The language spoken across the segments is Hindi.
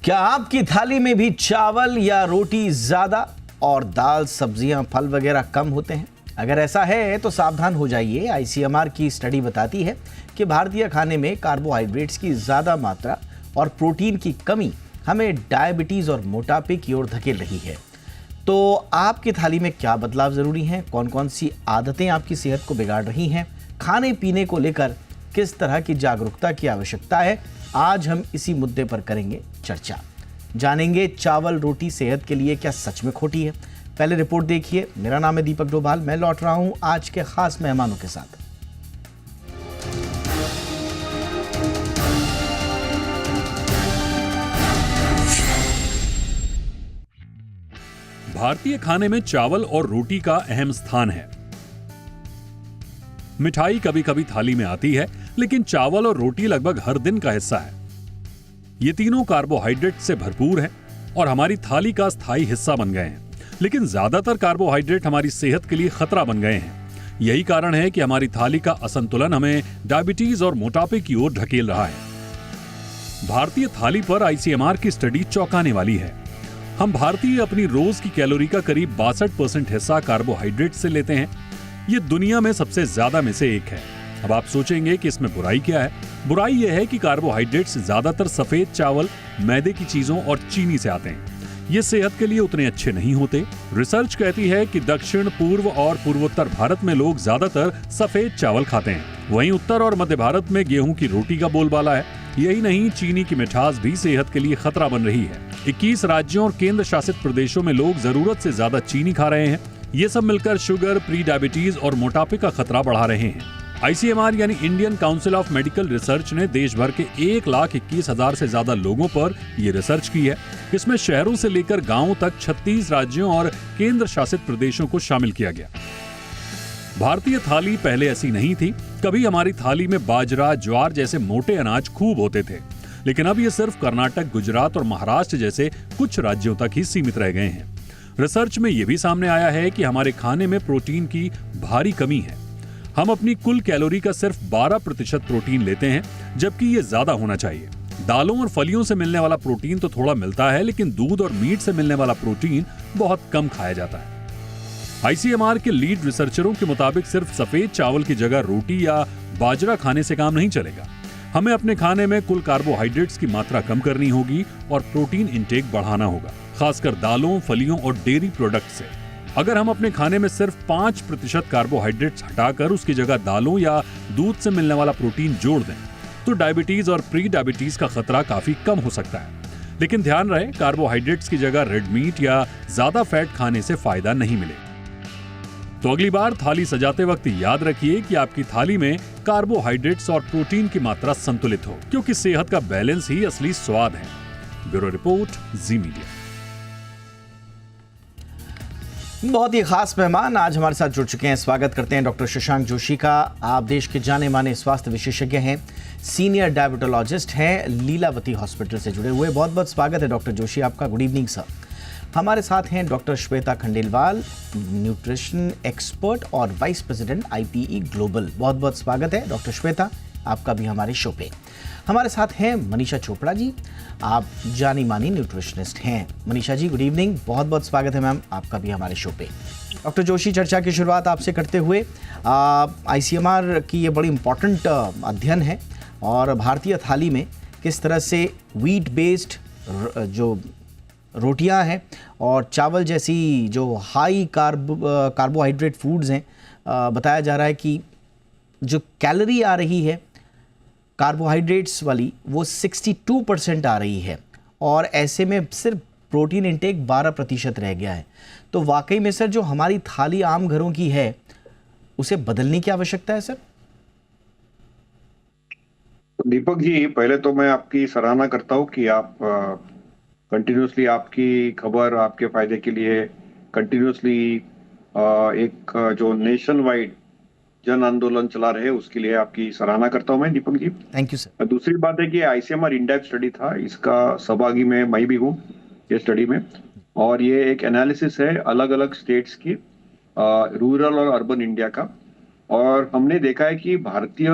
क्या आपकी थाली में भी चावल या रोटी ज्यादा और दाल, सब्जियां, फल वगैरह कम होते हैं? अगर ऐसा है तो सावधान हो जाइए। आईसीएमआर की स्टडी बताती है कि भारतीय खाने में कार्बोहाइड्रेट्स की ज्यादा मात्रा और प्रोटीन की कमी हमें डायबिटीज और मोटापे की ओर धकेल रही है। तो आपकी थाली में क्या बदलाव जरूरी हैं? कौन कौन सी आदतें आपकी सेहत को बिगाड़ रही हैं? खाने पीने को लेकर किस तरह की जागरूकता की आवश्यकता है? आज हम इसी मुद्दे पर करेंगे चर्चा। जानेंगे चावल रोटी सेहत के लिए क्या सच में खोटी है। पहले रिपोर्ट देखिए। मेरा नाम है दीपक डोभाल। मैं लौट रहा हूं आज के खास मेहमानों के साथ। भारतीय खाने में चावल और रोटी का अहम स्थान है। मिठाई कभी कभी थाली में आती है, लेकिन चावल और रोटी लगभग हर दिन का हिस्सा है। ये तीनों कार्बोहाइड्रेट से भरपूर हैं और हमारी थाली का स्थायी हिस्सा बन गए हैं। लेकिन ज्यादातर कार्बोहाइड्रेट हमारी सेहत के लिए खतरा बन गए हैं। यही कारण है कि हमारी थाली का असंतुलन हमें डायबिटीज और मोटापे की ओर ढकेल रहा है। भारतीय थाली पर आईसीएमआर की स्टडी चौंकाने वाली है। हम भारतीय अपनी रोज की कैलोरी का करीब 62% हिस्सा कार्बोहाइड्रेट से लेते हैं। ये दुनिया में सबसे ज्यादा में से एक है। अब आप सोचेंगे कि इसमें बुराई क्या है? बुराई यह है कि कार्बोहाइड्रेट्स ज्यादातर सफेद चावल, मैदे की चीजों और चीनी से आते हैं। ये सेहत के लिए उतने अच्छे नहीं होते। रिसर्च कहती है कि दक्षिण पूर्व और पूर्वोत्तर भारत में लोग ज्यादातर सफेद चावल खाते हैं। वहीं उत्तर और मध्य भारत में गेहूं की रोटी का बोलबाला है। यही नहीं, चीनी की मिठास भी सेहत के लिए खतरा बन रही है। 21 राज्यों और केंद्र शासित प्रदेशों में लोग जरूरत से ज्यादा चीनी खा रहे हैं। ये सब मिलकर शुगर, प्री डायबिटीज और मोटापे का खतरा बढ़ा रहे हैं। आईसीएमआर यानी Indian council of medical research ने देश भर के 1,21,000 से ज्यादा लोगों पर यह रिसर्च की है। इसमें शहरों से लेकर गांवों तक 36 राज्यों और केंद्र शासित प्रदेशों को शामिल किया गया। भारतीय थाली पहले ऐसी नहीं थी। कभी हमारी थाली में बाजरा, ज्वार जैसे मोटे अनाज खूब होते थे, लेकिन अब ये सिर्फ कर्नाटक, गुजरात और महाराष्ट्र जैसे कुछ राज्यों तक ही सीमित रह गए हैं। रिसर्च में यह भी सामने आया है कि हमारे खाने में प्रोटीन की भारी कमी है। हम अपनी कुल कैलोरी का सिर्फ 12% प्रोटीन लेते हैं, जबकि ये ज्यादा होना चाहिए। दालों और फलियों से मिलने वाला प्रोटीन तो थोड़ा मिलता है, लेकिन दूध और मीट से मिलने वाला प्रोटीन बहुत कम खाया जाता है। आईसीएमआर के लीड रिसर्चरों के मुताबिक सिर्फ सफेद चावल की जगह रोटी या बाजरा खाने से काम नहीं चलेगा। हमें अपने खाने में कुल कार्बोहाइड्रेट्स की मात्रा कम करनी होगी और प्रोटीन इंटेक बढ़ाना होगा, खासकर दालों, फलियों और डेयरी प्रोडक्ट से। अगर हम अपने खाने में सिर्फ 5% कार्बोहाइड्रेट्स हटाकर उसकी जगह दालों या दूध से मिलने वाला प्रोटीन जोड़ दें, तो डायबिटीज और प्री डायबिटीज का खतरा काफी कम हो सकता है। लेकिन ध्यान रहे, कार्बोहाइड्रेट्स की जगह रेड मीट या ज्यादा फैट खाने से फायदा नहीं मिलेगा। तो अगली बार थाली सजाते वक्त याद रखिए कि आपकी थाली में कार्बोहाइड्रेट्स और प्रोटीन की मात्रा संतुलित हो, क्योंकि सेहत का बैलेंस ही असली स्वाद है। ब्यूरो रिपोर्ट, जी मीडिया। बहुत ही खास मेहमान आज हमारे साथ जुड़ चुके हैं। स्वागत करते हैं डॉक्टर शशांक जोशी का। आप देश के जाने माने स्वास्थ्य विशेषज्ञ हैं, सीनियर डायबिटोलॉजिस्ट हैं, लीलावती हॉस्पिटल से जुड़े हुए। बहुत बहुत स्वागत है डॉक्टर जोशी आपका। Good evening sir. हमारे साथ हैं doctor Shweta Khandelwal, nutrition expert और वाइस प्रेसिडेंट आईपीई ग्लोबल। बहुत बहुत स्वागत है डॉक्टर श्वेता आपका भी हमारे शो पे। हमारे साथ हैं मनीषा चोपड़ा जी, आप जानी मानी न्यूट्रिशनिस्ट हैं। मनीषा जी गुड इवनिंग, बहुत बहुत स्वागत है मैम आपका भी हमारे शो पे। डॉक्टर जोशी, चर्चा की शुरुआत आपसे करते हुए, आईसीएमआर की ये बड़ी इंपॉर्टेंट अध्ययन है और भारतीय थाली में किस तरह से व्हीट बेस्ड जो रोटियां हैं और चावल जैसी जो हाई कार्बोहाइड्रेट फूड्स हैं, बताया जा रहा है कि जो कैलोरी आ रही है कार्बोहाइड्रेट्स वाली वो 62% आ रही है और ऐसे में सिर्फ प्रोटीन इंटेक 12% रह गया है। तो वाकई में सर जो हमारी थाली आम घरों की है उसे बदलने की आवश्यकता है सर? दीपक जी, पहले तो मैं आपकी सराहना करता हूं कि आप कंटिन्यूसली आपकी खबर आपके फायदे के लिए कंटिन्यूसली एक जो नेशन वाइड जन आंदोलन चला रहे, उसके लिए आपकी सराहना करता हूं मैं Deepak ji. Thank you sir. दूसरी बात है कि आईसीएमआर इन-डेप्थ स्टडी था, इसका सहभागी मैं भी हूँ ये स्टडी में, और ये एक एनालिसिस है अलग अलग स्टेट्स की, रूरल और अर्बन इंडिया का। और हमने देखा है कि भारतीय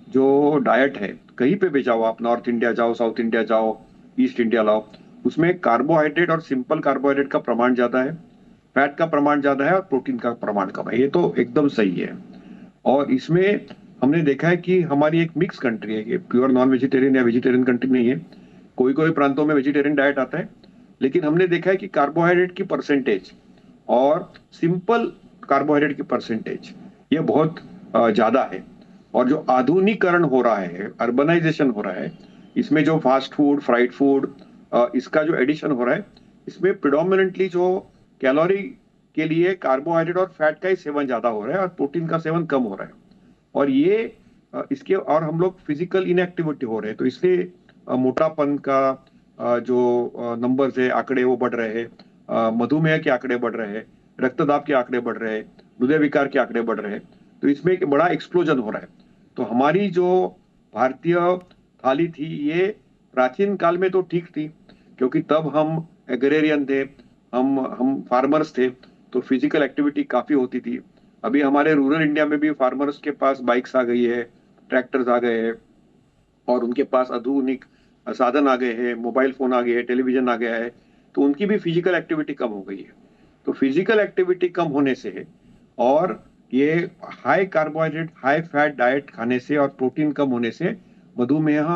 जो डाइट है, कहीं पे भी जाओ आप, नॉर्थ इंडिया जाओ, साउथ इंडिया जाओ, ईस्ट इंडिया लॉ, उसमें कार्बोहाइड्रेट और सिंपल कार्बोहाइड्रेट का प्रमाण ज्यादा है, फैट का प्रमाण ज्यादा है और प्रोटीन का प्रमाण कम है। ये तो एकदम सही है। और इसमें हमने देखा है कि हमारी एक मिक्स कंट्री है, कि प्योर नॉन वेजिटेरियन या वेजिटेरियन कंट्री नहीं है। कोई कोई प्रांतों में वेजिटेरियन डाइट आता है, लेकिन हमने देखा है कि कार्बोहाइड्रेट की परसेंटेज और सिंपल कार्बोहाइड्रेट की परसेंटेज ये बहुत ज्यादा है। और जो आधुनिकीकरण हो रहा है, अर्बनाइजेशन हो रहा है, इसमें जो फास्ट फूड, फ्राइड फूड, इसका जो एडिशन हो रहा है, इसमें प्रिडोमिनेंटली जो कैलोरी के लिए कार्बोहाइड्रेट और फैट का ही सेवन ज्यादा हो रहा है और प्रोटीन का सेवन कम हो रहा है। और ये इसके और हम लोग फिजिकल इनएक्टिविटी हो रहे हैं, तो इसलिए मोटापन का जो नंबर्स है, आंकड़े वो बढ़ रहे हैं, मधुमेह के आंकड़े बढ़ रहे हैं, रक्तदाब के आंकड़े बढ़ रहे हैं, हृदय विकार के आंकड़े बढ़ रहे हैं। तो इसमें एक बड़ा एक्सप्लोजन हो रहा है। तो हमारी जो भारतीय थाली थी ये प्राचीन काल में तो ठीक थी, क्योंकि तब हम एग्रेरियन थे, हम फार्मर्स थे, तो फिजिकल एक्टिविटी काफी होती थी। अभी हमारे रूरल इंडिया में भी फार्मर्स के पास बाइक्स आ गई है, ट्रैक्टर्स आ गए हैं और उनके पास आधुनिक साधन आ गए हैं, मोबाइल फोन आ गए हैं, टेलीविजन आ गया है, तो उनकी भी फिजिकल एक्टिविटी कम हो गई है। तो फिजिकल एक्टिविटी कम होने से और ये high carbohydrate, high fat diet खाने से और प्रोटीन कम होने से मधुमेह,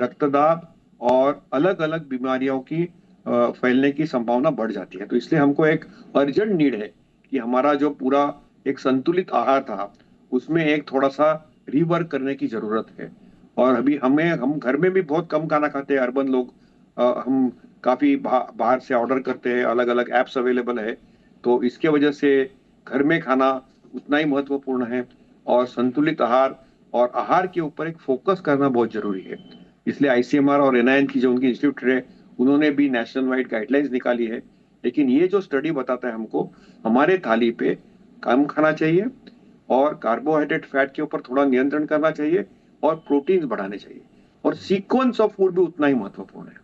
रक्तदाब और अलग अलग बीमारियों की फैलने की संभावना बढ़ जाती है। तो इसलिए हमको एक अर्जेंट नीड है कि हमारा जो पूरा एक संतुलित आहार था उसमें एक थोड़ा सा रीवर्क करने की जरूरत है। और अभी हम घर में भी बहुत कम खाना खाते हैं, अर्बन लोग। हम काफी बाहर से ऑर्डर करते हैं, अलग अलग एप्स अवेलेबल है, तो इसके वजह से घर में खाना उतना ही महत्वपूर्ण है। और संतुलित आहार और आहार के ऊपर एक फोकस करना बहुत जरूरी है। इसलिए ICMR और NIN की जो उनकी इंस्टीट्यूट है, उन्होंने भी नेशनल वाइड गाइडलाइंस निकाली है। लेकिन ये जो स्टडी बताता है हमको, हमारे थाली पे कम खाना चाहिए और कार्बोहाइड्रेट, फैट के ऊपर थोड़ा नियंत्रण करना चाहिए और प्रोटीन बढ़ाने चाहिए। और सीक्वेंस ऑफ फूड भी उतना ही महत्वपूर्ण है।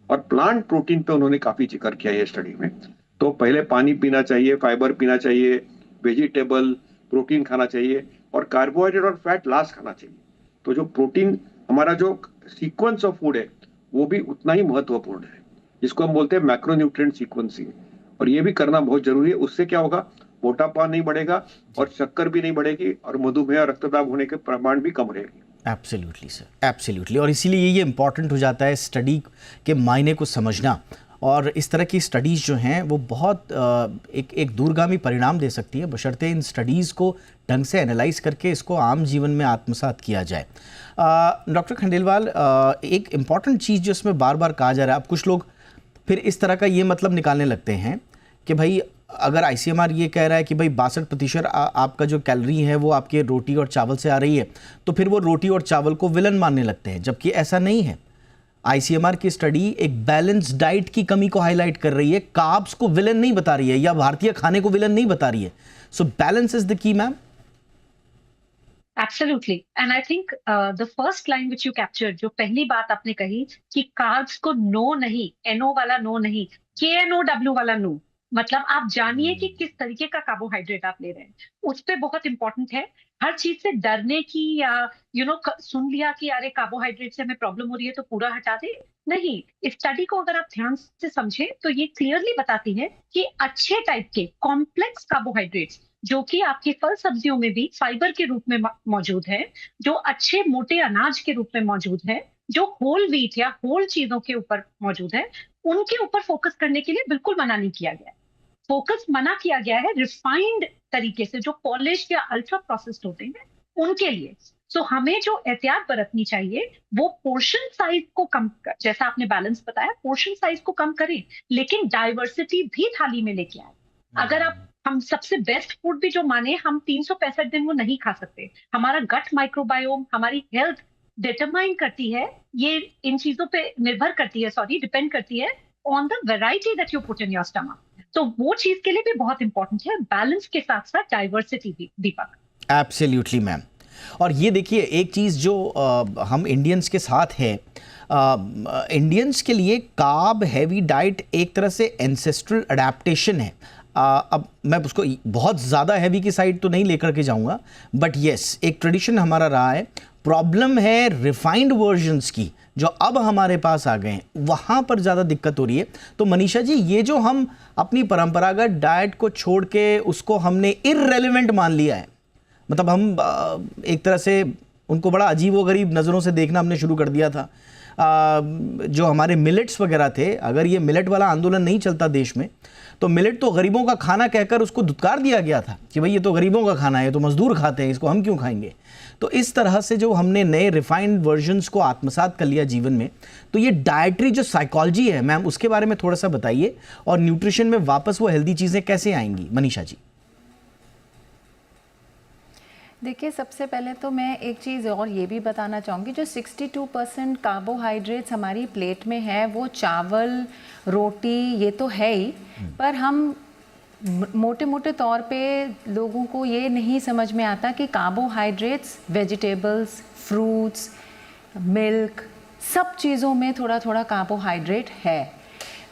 और प्लांट प्रोटीन पे उन्होंने काफी जिक्र किया है स्टडी में। तो पहले पानी पीना चाहिए, फाइबर पीना चाहिए, वेजिटेबल प्रोटीन खाना चाहिए और कार्बोहाइड्रेट और फैट लास्ट खाना चाहिए। तो जो प्रोटीन, हमारा जो सीक्वेंस ऑफ फूड है वो भी उतना ही महत्वपूर्ण है, जिसको हम बोलते हैं मैक्रोन्यूट्रिएंट सीक्वेंसिंग। और ये भी करना बहुत जरूरी है। उससे क्या होगा, मोटापा नहीं बढ़ेगा और शक्कर भी नहीं बढ़ेगी और मधुमेह, रक्तदाब होने के प्रमाण भी कम रहेगी। Absolutely sir, absolutely. और इसीलिए ये इम्पॉर्टेंट हो जाता है स्टडी के मायने को समझना। और इस तरह की स्टडीज़ जो हैं वो बहुत एक दूरगामी परिणाम दे सकती है, बशर्ते इन स्टडीज़ को ढंग से एनालाइज करके इसको आम जीवन में आत्मसात किया जाए। डॉक्टर खंडेलवाल, एक इम्पॉर्टेंट चीज़ जो इसमें बार बार कहा जा रहा है, अब कुछ लोग फिर इस तरह का ये मतलब निकालने लगते हैं कि भाई अगर ICMR ये कह रहा है कि भाई 62% आपका जो कैलोरी है वो आपके रोटी और चावल से आ रही है, तो फिर वो रोटी और चावल को विलन मानने लगते हैं, जबकि ऐसा नहीं है। ICMR की स्टडी एक बैलेंस डाइट की कमी को हाईलाइट कर रही है, कार्ब्स को विलन नहीं बता रही है या भारतीय खाने को विलन नहीं बता रही है। So balance is the key, ma'am. Absolutely. And I think the first line which you captured, जो पहली बात आपने कही कि कार्ब्स को नो नहीं, NO वाला नो नहीं, KNOW वाला नो, मतलब आप जानिए कि किस तरीके का कार्बोहाइड्रेट आप ले रहे हैं, उस पे बहुत इंपॉर्टेंट है। हर चीज से डरने की या सुन लिया कि अरे कार्बोहाइड्रेट से हमें प्रॉब्लम हो रही है तो पूरा हटा दे, नहीं। इस स्टडी को अगर आप ध्यान से समझे तो ये क्लियरली बताती है कि अच्छे टाइप के कॉम्प्लेक्स कार्बोहाइड्रेट्स जो कि आपकी फल सब्जियों में भी फाइबर के रूप में मौजूद है, जो अच्छे मोटे अनाज के रूप में मौजूद है, जो होल व्हीट या होल चीजों के ऊपर मौजूद है, उनके ऊपर फोकस करने के लिए बिल्कुल मना नहीं किया गया है। फोकस मना किया गया है रिफाइंड तरीके से, जो पॉलिश्ड या अल्ट्रा प्रोसेस्ड होते हैं उनके लिए। सो हमें जो एहतियात बरतनी चाहिए वो पोर्शन साइज को कम, जैसा आपने बैलेंस बताया, पोर्शन साइज को कम करें, लेकिन डाइवर्सिटी भी थाली में लेके आए। अगर हम सबसे बेस्ट फूड भी जो माने, हम 365 दिन वो नहीं खा सकते। हमारा गट माइक्रोबायोम, हमारी हेल्थ डिटरमाइन करती है, ये इन चीजों पे निर्भर करती है, डिपेंड करती है on the variety that you put in your stomach. तो वो चीज के लिए भी बहुत इंपॉर्टेंट है, बैलेंस के साथ साथ डाइवर्सिटी भी, दीपक। Absolutely ma'am. और ये देखिए, एक चीज़ जो हम इंडियंस के साथ है, इंडियंस के लिए कार्ब हैवी डाइट एक तरह से एंसेस्ट्रल अडेप्टेशन है। अब मैं उसको बहुत ज़्यादा हैवी की साइड तो नहीं लेकर के जाऊंगा, बट येस, एक ट्रेडिशन हमारा रहा है। प्रॉब्लम है रिफाइंड वर्जन्स की जो अब हमारे पास आ गए हैं, वहाँ पर ज़्यादा दिक्कत हो रही है। तो मनीषा जी, ये जो हम अपनी परंपरागत डाइट को छोड़ के उसको हमने इररेलेवेंट मान लिया है, मतलब हम एक तरह से उनको बड़ा अजीब व गरीब नज़रों से देखना हमने शुरू कर दिया था। जो हमारे मिलेट्स वगैरह थे, अगर ये मिलेट वाला आंदोलन नहीं चलता देश में, तो मिलेट तो गरीबों का खाना कहकर उसको धुतकार दिया गया था कि भाई ये तो गरीबों का खाना है, ये तो मजदूर खाते हैं, इसको हम क्यों खाएंगे। तो इस तरह से जो हमने नए रिफाइंड वर्जन्स को आत्मसात कर लिया जीवन में, तो ये डाइटरी जो साइकोलॉजी है मैम, उसके बारे में थोड़ा सा बताइए, और न्यूट्रिशन में वापस वो हेल्दी चीज़ें कैसे आएंगी, मनीषा जी। देखिए, सबसे पहले तो मैं एक चीज़ और ये भी बताना चाहूँगी, जो 62% कार्बोहाइड्रेट्स हमारी प्लेट में है, वो चावल, रोटी, ये तो है ही, पर हम मोटे मोटे तौर पे लोगों को ये नहीं समझ में आता कि कार्बोहाइड्रेट्स वेजिटेबल्स, फ्रूट्स, मिल्क, सब चीज़ों में थोड़ा थोड़ा कार्बोहाइड्रेट है।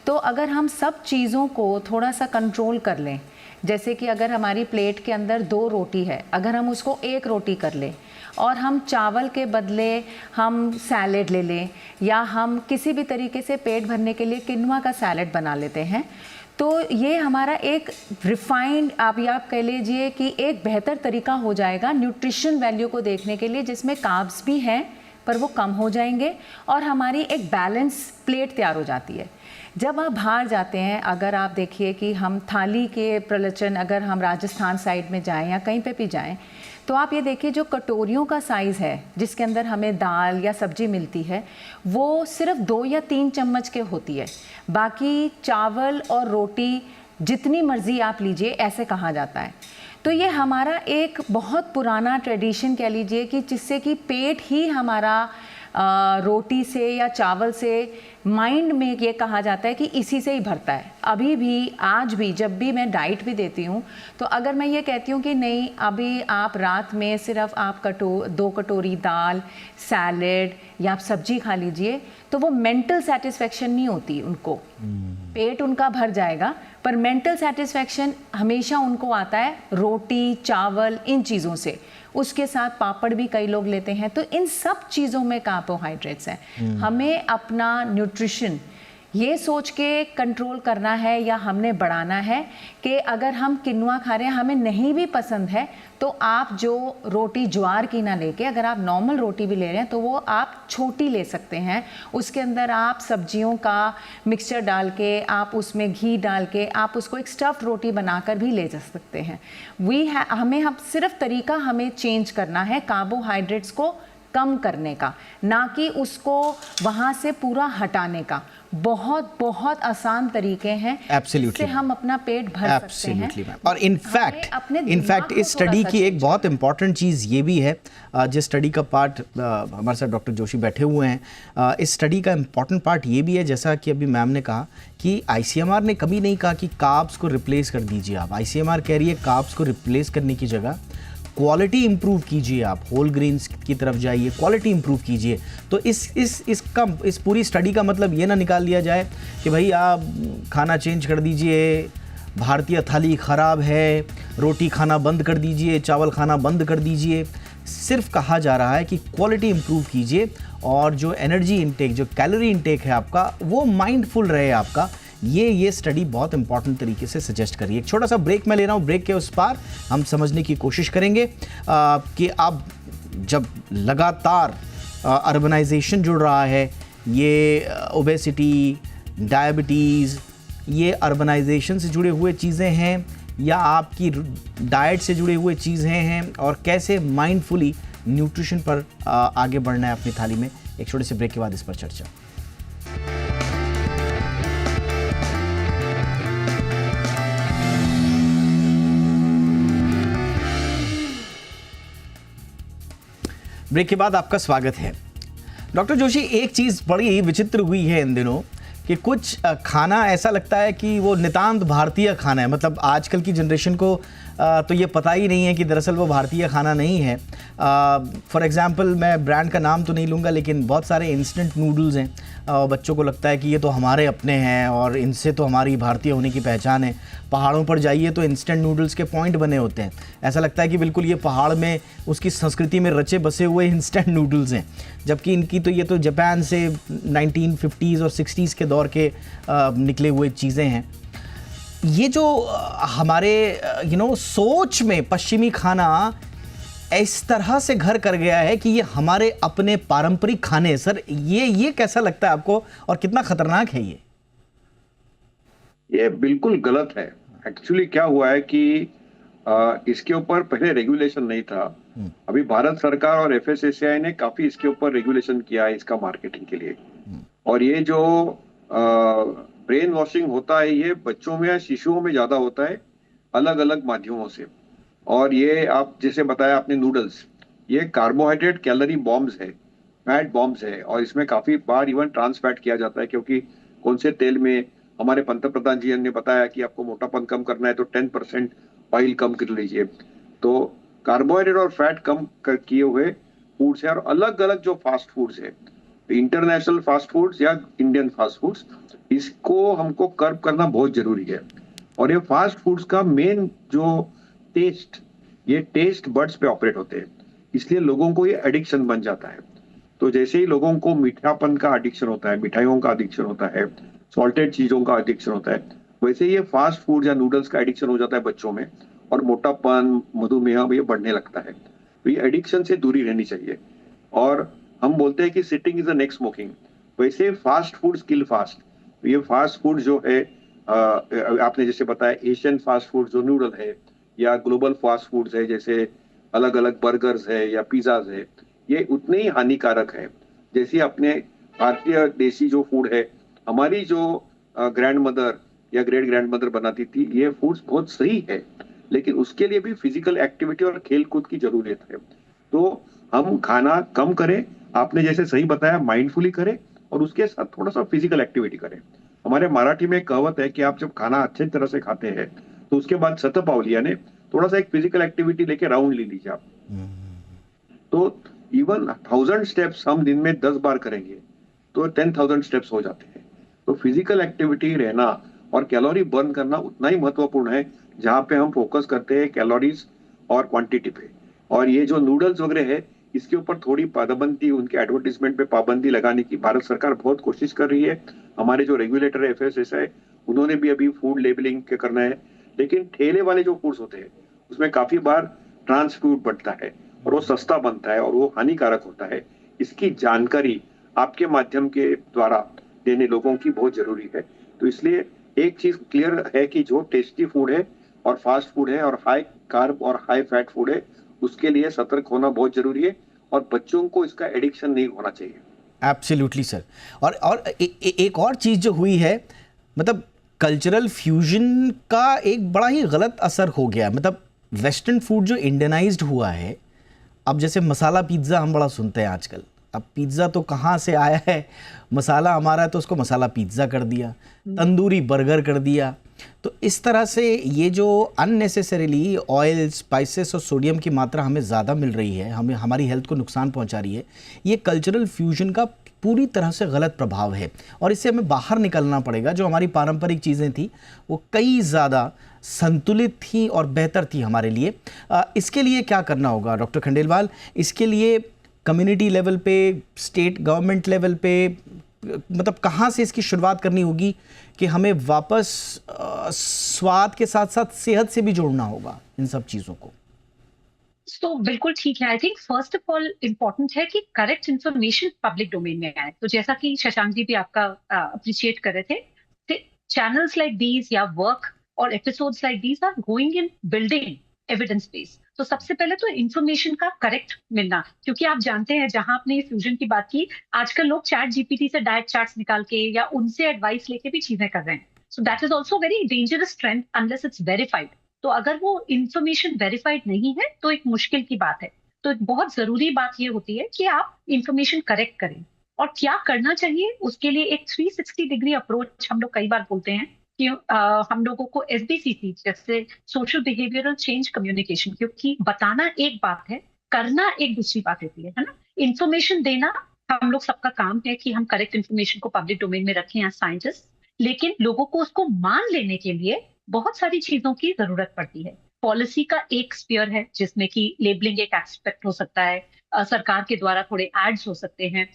तो अगर हम सब चीज़ों को थोड़ा सा कंट्रोल कर लें, जैसे कि अगर हमारी प्लेट के अंदर 2 रोटी है, अगर हम उसको 1 रोटी कर लें और हम चावल के बदले हम सैलेड ले लें, या हम किसी भी तरीके से पेट भरने के लिए किनुआ का सैलेड बना लेते हैं, तो ये हमारा एक रिफाइंड, आप कह लीजिए कि एक बेहतर तरीका हो जाएगा न्यूट्रिशन वैल्यू को देखने के लिए, जिसमें कार्ब्स भी हैं पर वो कम हो जाएंगे और हमारी एक बैलेंस प्लेट तैयार हो जाती है। जब आप बाहर जाते हैं, अगर आप देखिए कि हम थाली के प्रचलन, अगर हम राजस्थान साइड में जाएं या कहीं पे भी जाएं, तो आप ये देखिए जो कटोरियों का साइज़ है जिसके अंदर हमें दाल या सब्जी मिलती है, वो सिर्फ 2 या 3 चम्मच के होती है। बाकी चावल और रोटी जितनी मर्ज़ी आप लीजिए, ऐसे कहा जाता है। तो ये हमारा एक बहुत पुराना ट्रेडिशन कह लीजिए कि जिससे कि पेट ही हमारा रोटी से या चावल से, माइंड में ये कहा जाता है कि इसी से ही भरता है। अभी भी, आज भी, जब भी मैं डाइट भी देती हूँ, तो अगर मैं ये कहती हूँ कि नहीं, अभी आप रात में सिर्फ आप 2 कटोरी दाल, सैलेड या आप सब्जी खा लीजिए, तो वो मेंटल सेटिस्फेक्शन नहीं होती उनको। पेट उनका भर जाएगा, पर मेंटल सेटिस्फेक्शन हमेशा उनको आता है रोटी, चावल, इन चीज़ों से। उसके साथ पापड़ भी कई लोग लेते हैं। तो इन सब चीज़ों में कार्बोहाइड्रेट्स हैं। हमें अपना न्यूट्रिशन ये सोच के कंट्रोल करना है या हमने बढ़ाना है कि अगर हम किनुआ खा रहे हैं, हमें नहीं भी पसंद है, तो आप जो रोटी ज्वार की ना लेके, अगर आप नॉर्मल रोटी भी ले रहे हैं तो वो आप छोटी ले सकते हैं। उसके अंदर आप सब्जियों का मिक्सचर डाल के, आप उसमें घी डाल के, आप उसको एक स्टफ्ड रोटी बनाकर भी ले जा सकते हैं। हमें सिर्फ तरीका हमें चेंज करना है कार्बोहाइड्रेट्स को कम करने का, ना कि उसको वहाँ से पूरा हटाने का। बहुत बहुत आसान तरीके हैं, इससे हम अपना पेट भर सकते हैं। और इनफैक्ट इस स्टडी की एक बहुत इंपॉर्टेंट चीज़ ये भी है, जिस स्टडी का पार्ट हमारे साथ डॉक्टर जोशी बैठे हुए हैं, इस स्टडी का इंपॉर्टेंट पार्ट ये भी है, जैसा कि अभी मैम ने कहा कि आईसीएमआर ने कभी नहीं कहा कि कार्ब्स को रिप्लेस कर दीजिए आप। आईसीएमआर कह रही है कार्ब्स को रिप्लेस करने की जगह क्वालिटी इंप्रूव कीजिए, आप होल ग्रेन्स की तरफ जाइए, क्वालिटी इंप्रूव कीजिए। तो इस पूरी स्टडी का मतलब ये ना निकाल लिया जाए कि भाई आप खाना चेंज कर दीजिए, भारतीय थाली ख़राब है, रोटी खाना बंद कर दीजिए, चावल खाना बंद कर दीजिए। सिर्फ कहा जा रहा है कि क्वालिटी इंप्रूव कीजिए और जो एनर्जी इंटेक, जो कैलोरी इंटेक है आपका, वो माइंडफुल रहे आपका। ये स्टडी बहुत इंपॉर्टेंट तरीके से सजेस्ट करिए। एक छोटा सा ब्रेक मैं ले रहा हूँ, ब्रेक के उस पार हम समझने की कोशिश करेंगे कि अब जब लगातार अर्बनाइजेशन जुड़ रहा है, ये ओबेसिटी, डायबिटीज़, ये अर्बनाइजेशन से जुड़े हुए चीज़ें हैं या आपकी डाइट से जुड़े हुए चीज़ें हैं, और कैसे माइंडफुली न्यूट्रिशन पर आगे बढ़ना है अपनी थाली में। एक छोटे से ब्रेक के बाद इस पर चर्चा। ब्रेक के बाद आपका स्वागत है। डॉक्टर जोशी, एक चीज़ बड़ी विचित्र हुई है इन दिनों कि कुछ खाना ऐसा लगता है कि वो नितांत भारतीय खाना है। मतलब आजकल की जनरेशन को तो ये पता ही नहीं है कि दरअसल वो भारतीय खाना नहीं है। फॉर एग्ज़ाम्पल, मैं ब्रांड का नाम तो नहीं लूँगा, लेकिन बहुत सारे इंस्टेंट नूडल्स हैं और बच्चों को लगता है कि ये तो हमारे अपने हैं और इनसे तो हमारी भारतीय होने की पहचान है। पहाड़ों पर जाइए तो इंस्टेंट नूडल्स के पॉइंट बने होते हैं, ऐसा लगता है कि बिल्कुल ये पहाड़ में उसकी संस्कृति में रचे बसे हुए इंस्टेंट नूडल्स हैं, जबकि इनकी तो ये तो जापान से 1950s और 60s के दौर के निकले हुए चीज़ें हैं। ये जो हमारे सोच में पश्चिमी खाना इस तरह से घर कर गया है कि ये हमारे अपने पारंपरिक खाने, सर ये कैसा लगता है आपको और कितना खतरनाक है ये? ये बिल्कुल गलत है। एक्चुअली क्या हुआ है कि इसके ऊपर पहले रेगुलेशन नहीं था। अभी भारत सरकार और एफएसएसएआई ने काफी इसके ऊपर रेगुलेशन किया है इसका मार्केटिंग के लिए। और ये जो ब्रेन वॉशिंग होता है ये बच्चों में या शिशुओं में ज्यादा होता है अलग अलग माध्यमों से। और ये आप जैसे बताया आपने नूडल्स, ये कार्बोहाइड्रेट कैलोरी बॉम्ब्स है, फैट बॉम्ब्स है, और इसमें काफी बार इवन ट्रांस फैट किया जाता है, क्योंकि कौन से तेल में हमारे पंतप्रधान जी ने बताया कि आपको मोटापन कम करना है तो 10% ऑयल कम कर लीजिए। तो कार्बोहाइड्रेट और फैट कम किए हुए फूड्स है। और अलग अलग जो फास्ट फूड्स है, इंटरनेशनल फास्ट फूड्स या इंडियन फास्ट फूड्स, इसको हमको कर्व करना बहुत जरूरी है। और ये फास्ट फूड्स का मेन जो टेस्ट, ये टेस्ट बड्स पे ऑपरेट होते हैं, इसलिए लोगों को ये एडिक्शन बन जाता है। तो जैसे ही लोगों को मीठापन का एडिक्शन होता है, मिठाइयों का एडिक्शन होता है, सॉल्टेड चीजों का एडिक्शन होता है, वैसे ये फास्ट फूड या नूडल्स का एडिक्शन हो जाता है बच्चों में, और मोटापन, मधुमेह ये बढ़ने लगता है। तो ये एडिक्शन से दूरी रहनी चाहिए। और हम बोलते हैं कि sitting is the next smoking, वैसे फास्ट फूड किल फास्ट। तो ये फास्ट फूड जो है, आपने जैसे बताया एशियन फास्ट फूड जो नूडल है, या ग्लोबल फास्ट फूड्स है जैसे अलग अलग बर्गर्स है या पिज्जाज है, ये उतने ही हानिकारक है जैसे अपने भारतीय देसी जो फूड है। हमारी जो ग्रैंड मदर या ग्रेट ग्रैंड मदर बनाती थी, ये फूड्स बहुत सही है, लेकिन उसके लिए भी फिजिकल एक्टिविटी और खेल कूद की जरूरत है। तो हम खाना कम करें, आपने जैसे सही बताया, माइंडफुली करें, और उसके साथ थोड़ा सा फिजिकल एक्टिविटी करें। हमारे मराठी में एक कहावत है कि आप जब खाना अच्छे तरह से खाते हैं तो उसके बाद शतपावली यानी थोड़ा सा एक फिजिकल एक्टिविटी लेके राउंड ले लीजिए आप। तो इवन 1000 स्टेप्स हम दिन में 10 बार करेंगे तो 10,000 स्टेप्स हो जाते हैं। तो फिजिकल एक्टिविटी रहना और कैलोरी बर्न करना उतना ही महत्वपूर्ण है, जहाँ पे हम फोकस करते हैं कैलोरीज और क्वांटिटी पे। और ये जो नूडल्स वगैरह है, इसके ऊपर थोड़ी पाबंदी, उनके एडवर्टीजमेंट पे पाबंदी लगाने की भारत सरकार बहुत कोशिश कर रही है। हमारे जो रेगुलेटर है एफएसएसआई, उन्होंने भी अभी फूड लेबलिंग के करना है। लेकिन ठेले वाले जो फूड्स होते हैं उसमें काफी बार ट्रांस फूड बढ़ता है और वो सस्ता बनता है और वो हानिकारक होता है। इसकी जानकारी आपके माध्यम के द्वारा देने लोगों की बहुत जरूरी है। तो इसलिए एक चीज क्लियर है कि जो टेस्टी फूड है और फास्ट फूड है और हाई कार्ब और हाई फैट फूड है, उसके लिए सतर्क होना बहुत जरूरी है और बच्चों को इसका एडिक्शन नहीं होना चाहिए। Absolutely sir. और एक और चीज़ जो हुई है, मतलब कल्चरल फ्यूजन का एक बड़ा ही गलत असर हो गया। मतलब वेस्टर्न फूड जो इंडियनाइज्ड हुआ है, अब जैसे मसाला पिज़्ज़ा हम बड़ा सुनते हैं आजकल। अब पिज़्ज़ा तो कहाँ से आया है, मसाला हमारा है तो उसको मसाला पिज़्ज़ा कर दिया, तंदूरी बर्गर कर दिया। तो इस तरह से ये जो अननेसेसरीली ऑयल, स्पाइसेस और सोडियम की मात्रा हमें ज़्यादा मिल रही है, हमें हमारी हेल्थ को नुकसान पहुंचा रही है, ये कल्चरल फ्यूजन का पूरी तरह से गलत प्रभाव है और इससे हमें बाहर निकलना पड़ेगा। जो हमारी पारंपरिक चीज़ें थी वो कई ज़्यादा संतुलित थी और बेहतर थी हमारे लिए। इसके लिए क्या करना होगा डॉक्टर खंडेलवाल? इसके लिए कम्युनिटी लेवल पे, स्टेट गवर्नमेंट लेवल पे, मतलब कहाँ से इसकी शुरुआत करनी होगी कि हमें वापस स्वाद के साथ साथ सेहत से भी जोड़ना होगा इन सब चीज़ों को? तो बिल्कुल ठीक है। I think first of all important है कि करेक्ट इन्फॉर्मेशन पब्लिक डोमेन में आए। तो जैसा कि शशांक जी भी आपका अप्रिशिएट कर रहे थे, चैनल्स लाइक दीज या वर्क और episodes like these are going in building evidence base. तो सबसे पहले तो इन्फॉर्मेशन का करेक्ट मिलना, क्योंकि आप जानते हैं जहां आपने फ्यूजन की बात की, आजकल लोग चैट जीपीटी से डाइट चार्ट्स निकाल के या उनसे एडवाइस लेके भी चीजें कर रहे हैं। So that is also very dangerous trend unless it's verified. तो अगर वो इन्फॉर्मेशन वेरीफाइड नहीं है तो एक मुश्किल की बात है। तो एक बहुत जरूरी बात ये होती है कि आप इन्फॉर्मेशन करेक्ट करें। और क्या करना चाहिए उसके लिए एक 360 डिग्री अप्रोच हम लोग कई बार बोलते हैं कि हम लोगों को SBCC जैसे सोशल बिहेवियरल चेंज कम्युनिकेशन, क्योंकि बताना एक बात है, करना एक दूसरी बात होती है ना। इन्फॉर्मेशन देना हम लोग सबका काम है कि हम करेक्ट इन्फॉर्मेशन को पब्लिक डोमेन में रखें एज साइंटिस्ट, लेकिन लोगों को उसको मान लेने के लिए बहुत सारी चीजों की जरूरत पड़ती है। पॉलिसी का एक स्फीयर है जिसमें कि लेबलिंग एक एस्पेक्ट हो सकता है, सरकार के द्वारा थोड़े एड्स हो सकते हैं,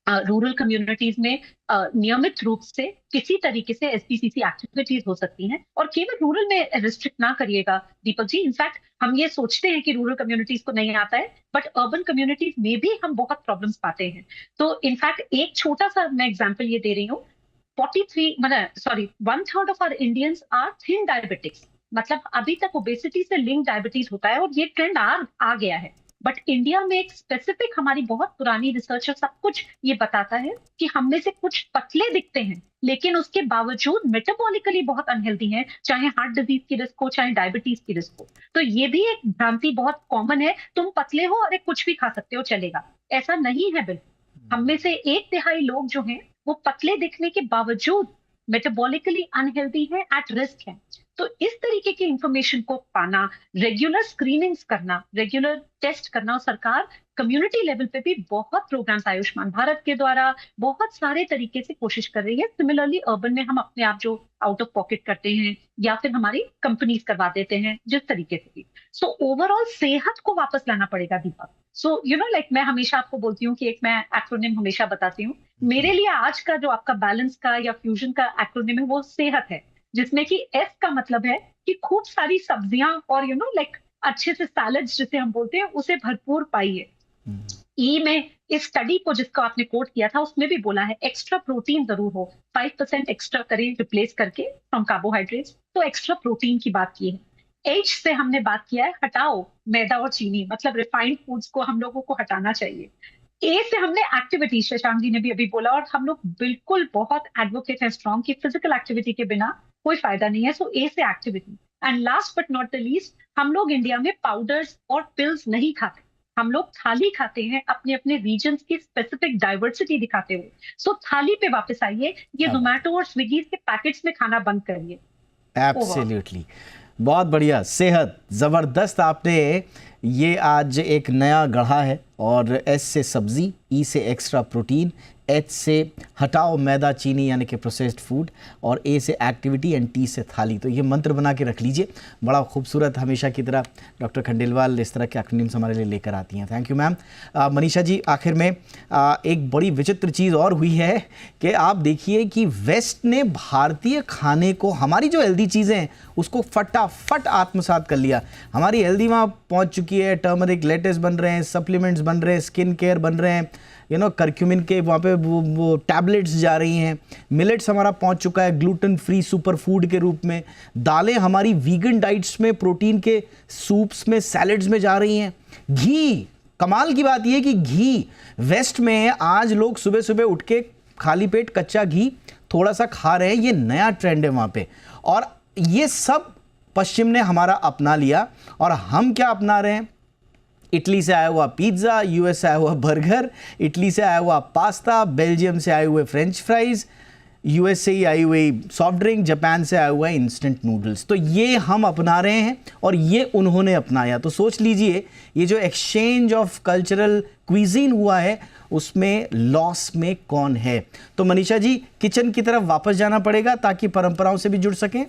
रूरल कम्युनिटीज में नियमित रूप से किसी तरीके से एसपीसीसी एक्टिविटीज हो सकती हैं, और केवल रूरल में रिस्ट्रिक्ट ना करिएगा दीपक जी। इनफैक्ट हम ये सोचते हैं कि रूरल कम्युनिटीज को नहीं आता है, बट अर्बन कम्युनिटीज में भी हम बहुत प्रॉब्लम्स पाते हैं। तो इनफैक्ट एक छोटा सा मैं एग्जांपल ये दे रही हूँ, 1/3 of our Indians are thin diabetics, मतलब अभी तक ओबेसिटी से लिंक डायबिटीज होता है और ये ट्रेंड आ गया है। बट इंडिया में एक स्पेसिफिक हमारी बहुत पुरानी रिसर्च और सब कुछ ये बताता है कि हम में से कुछ पतले दिखते हैं लेकिन उसके बावजूद मेटाबॉलिकली बहुत अनहेल्दी हैं, चाहे हार्ट डिजीज की रिस्क हो चाहे डायबिटीज की रिस्क हो। तो ये भी एक भ्रांति बहुत कॉमन है, तुम पतले हो और कुछ भी खा सकते हो चलेगा, ऐसा नहीं है बिल्कुल। हम में से 1/3 लोग जो हैं वो पतले दिखने के बावजूद मेटाबॉलिकली अनहेल्दी है, एट रिस्क है। तो इस तरीके की इंफॉर्मेशन को पाना, रेगुलर स्क्रीनिंग्स करना, रेगुलर टेस्ट करना, और सरकार कम्युनिटी लेवल पे भी बहुत प्रोग्राम्स आयुष्मान भारत के द्वारा बहुत सारे तरीके से कोशिश कर रही है। सिमिलरली अर्बन में हम अपने आप जो आउट ऑफ पॉकेट करते हैं या फिर हमारी कंपनीज करवा देते हैं जिस तरीके से भी। सो ओवरऑल सेहत को वापस लाना पड़ेगा दीपक। सो लाइक मैं हमेशा आपको बोलती हूँ कि एक मैं एक्रोनिम हमेशा बताती हूँ, मेरे लिए आज का जो आपका बैलेंस का या फ्यूजन का एक्रोनिम है वो सेहत है, जिसमें कि एस का मतलब है कि खूब सारी सब्जियां और लाइक अच्छे से सैलड्स जिसे हम बोलते हैं उसे भरपूर पाइए। ई में इस स्टडी को जिसको आपने कोट किया था उसमें भी बोला है एक्स्ट्रा प्रोटीन जरूर हो, 5% एक्स्ट्रा करें रिप्लेस करके फ्रॉम कार्बोहाइड्रेट्स, तो एक्स्ट्रा प्रोटीन की बात की है। एच से हमने बात किया है हटाओ मैदा और चीनी, मतलब रिफाइंड फूड्स को हम लोगों को हटाना चाहिए। ए से हमने एक्टिविटी, शशांक जी ने भी अभी बोला और हम लोग बिल्कुल बहुत एडवोकेट हैं स्ट्रॉन्ग की फिजिकल एक्टिविटी के बिना कोई फायदा नहीं है। सो ए से activity. And last but not the least, हम लोग इंडिया में पाउडर्स और पिल्स नहीं खाते, हम लोग थाली खाते हैं अपने अपने रीजन की स्पेसिफिक डाइवर्सिटी दिखाते हुए। सो थाली पे वापस आइए, ये जोमेटो और स्विगी के पैकेट्स में खाना बंद करिए। एब्सोल्युटली, बहुत बढ़िया। सेहत जबरदस्त, आपने ये आज एक नया गढ़ा है। और एस से सब्जी, ई से एक्स्ट्रा प्रोटीन, एच से हटाओ मैदा चीनी यानी कि प्रोसेस्ड फूड, और ए से एक्टिविटी एंड टी से थाली। तो ये मंत्र बना के रख लीजिए। बड़ा खूबसूरत, हमेशा की तरह डॉक्टर खंडेलवाल इस तरह के एक्रोनिम्स हमारे लिए लेकर आती हैं। Thank you ma'am. Manisha ji, आखिर में एक बड़ी विचित्र चीज़ और हुई है कि आप देखिए कि वेस्ट ने भारतीय खाने को, हमारी जो हेल्दी चीज़ें हैं उसको फटाफट आत्मसात कर लिया। हमारी हेल्दी वहाँ पहुँच चुकी है, टर्मरिक लेटेस बन रहे हैं, सप्लीमेंट्स बन रहे हैं, स्किन केयर बन रहे हैं, करक्यूमिन के वहाँ पे वो टैबलेट्स जा रही हैं, मिलेट्स हमारा पहुँच चुका है ग्लूटेन फ्री सुपर फूड के रूप में, दालें हमारी वीगन डाइट्स में, प्रोटीन के सूप्स में, सैलड्स में जा रही हैं, घी, कमाल की बात यह है कि घी वेस्ट में आज लोग सुबह सुबह उठ के खाली पेट कच्चा घी थोड़ा सा खा रहे हैं, ये नया ट्रेंड है वहाँ पे। और ये सब पश्चिम ने हमारा अपना लिया, और हम क्या अपना रहे हैं? इटली से आया हुआ पिज्ज़ा, यूएस से आया हुआ बर्गर, इटली से आया हुआ पास्ता, बेल्जियम से आए हुए फ्रेंच फ्राइज़, यूएस से ही आई हुई सॉफ्ट ड्रिंक, जापान से आया हुआ इंस्टेंट नूडल्स। तो ये हम अपना रहे हैं और ये उन्होंने अपनाया। तो सोच लीजिए ये जो एक्सचेंज ऑफ कल्चरल क्विजीन हुआ है उसमें लॉस में कौन है? तो मनीषा जी, किचन की तरफ वापस जाना पड़ेगा ताकि परंपराओं से भी जुड़ सकें।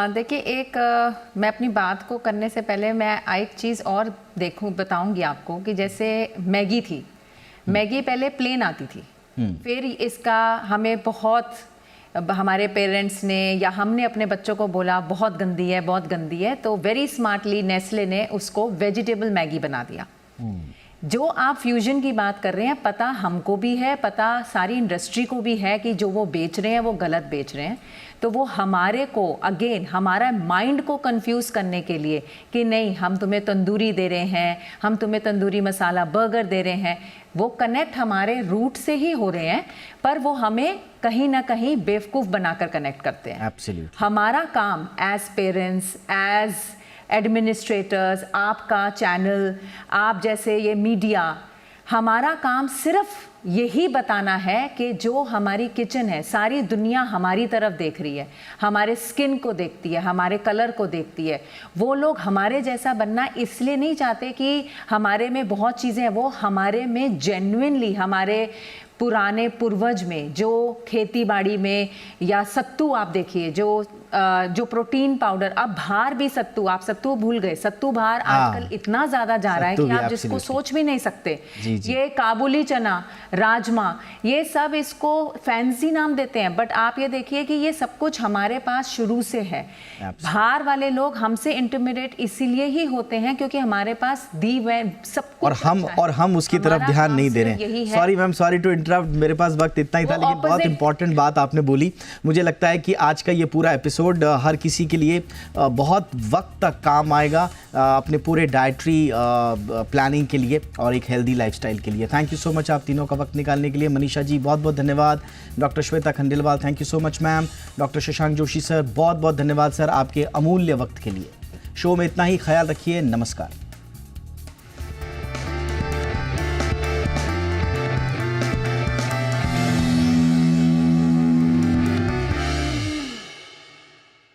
देखिए, मैं अपनी बात को करने से पहले मैं एक चीज़ और बताऊंगी आपको कि जैसे मैगी थी, मैगी पहले प्लेन आती थी, फिर इसका हमें हमारे पेरेंट्स ने या हमने अपने बच्चों को बोला बहुत गंदी है, बहुत गंदी है, तो वेरी स्मार्टली नेस्ले ने उसको वेजिटेबल मैगी बना दिया। जो आप फ्यूजन की बात कर रहे हैं, पता हमको भी है, पता सारी इंडस्ट्री को भी है कि जो वो बेच रहे हैं वो गलत बेच रहे हैं। तो वो हमारे को अगेन हमारा माइंड को कंफ्यूज करने के लिए कि नहीं हम तुम्हें तंदूरी दे रहे हैं, हम तुम्हें तंदूरी मसाला बर्गर दे रहे हैं, वो कनेक्ट हमारे रूट से ही हो रहे हैं, पर वो हमें कहीं ना कहीं बेवकूफ़ बनाकर कनेक्ट करते हैं। Absolutely. हमारा काम एज पेरेंट्स, एज एडमिनिस्ट्रेटर्स, आपका चैनल, आप जैसे ये मीडिया, हमारा काम सिर्फ यही बताना है कि जो हमारी किचन है, सारी दुनिया हमारी तरफ देख रही है, हमारे स्किन को देखती है, हमारे कलर को देखती है। वो लोग हमारे जैसा बनना इसलिए नहीं चाहते कि हमारे में बहुत चीज़ें हैं, वो हमारे में जेन्युइनली, हमारे पुराने पूर्वज में जो खेती बाड़ी में, या सत्तू आप देखिए, जो प्रोटीन पाउडर, अब बाहर भी सत्तू, आप सत्तू भूल गए, सत्तू बाहर आजकल इतना ज्यादा जा रहा है कि आप जिसको सोच भी नहीं सकते। ये काबुली चना, राजमा, ये सब इसको फैंसी नाम देते हैं, बट आप ये देखिए कि ये सब कुछ हमारे पास शुरू से है। बाहर वाले लोग हमसे इंटिमिडेट इसीलिए ही होते हैं क्योंकि हमारे पास दी हुए सब कुछ और हम उसकी तरफ ध्यान नहीं दे रहे हैं। Sorry ma'am, sorry to interrupt, मेरे पास वक्त इतना ही था, लेकिन बहुत इंपॉर्टेंट बात आपने बोली। मुझे लगता है कि आज का ये पूरा एपिसोड हर किसी के लिए बहुत वक्त तक काम आएगा, अपने पूरे डाइटरी प्लानिंग के लिए और एक हेल्दी लाइफस्टाइल के लिए। थैंक यू सो मच आप तीनों का वक्त निकालने के लिए। मनीषा जी बहुत बहुत धन्यवाद, doctor Shweta Khandelwal thank you so much ma'am, doctor Shashank Joshi sir बहुत बहुत धन्यवाद सर आपके अमूल्य वक्त के लिए। शो में इतना ही, ख्याल रखिए, नमस्कार।